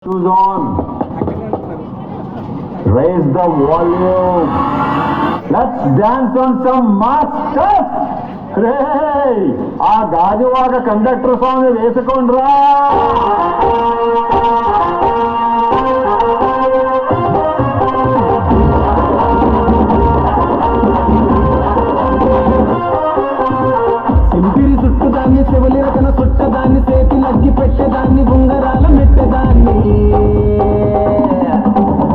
Shoes on. Raise the volume. Let's dance on some mass stuff. Hey, ఆ Gajuwaka conductor స్వామి వేసుకోండ్రా. సింపిరి చుట్టుదాన్ని శివలిరకన చుట్టదాన్ని చేతి లగ్గి పెట్టేదాన్ని ఉంగరాల మెట్టేదాన్ని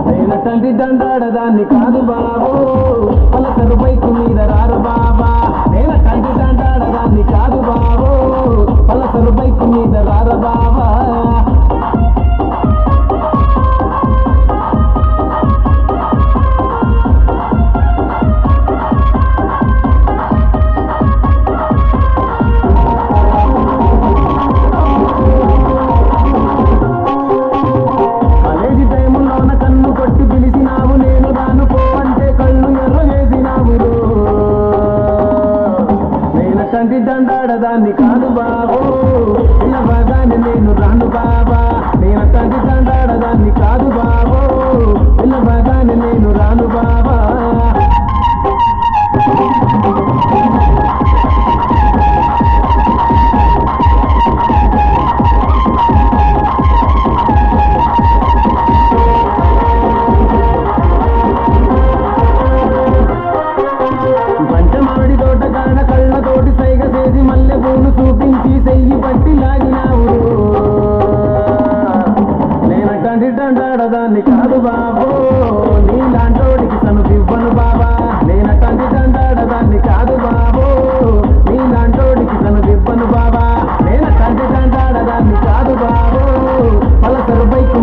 నేను తండ్రి దండాడదాన్ని కాదు బాబు పలసరు బైకు మీద రారు బాబా నేను తండ్రి దండాడదాన్ని కాదు బాబు పలసరు బైకు మీద రారు బాబా తండ్రి దండాడదాన్ని కాదు బాబు ఇలా బాగానే నేను రాను బాబా నేను తండ్రి దండాడదాన్ని కాదు బాబు ఇలా బాగానే నేను రాను బాబా పంచమాడి తోట కాడ కళ్ళతోటి సైగ చేసి మల్లె పూలు చూపించి చెయ్యి పట్టి లాగినావు నేనటంటి దండాడదాన్ని కాదు బాబు నీలాంటోడికి సనుపివ్వను బాబా నేనటంటి దండాడదాన్ని కాదు బాబు నీలాంటోడికి సనుపివ్వను బాబా నేనటంటి దండాడదాన్ని కాదు బాబు పలసరు బైకు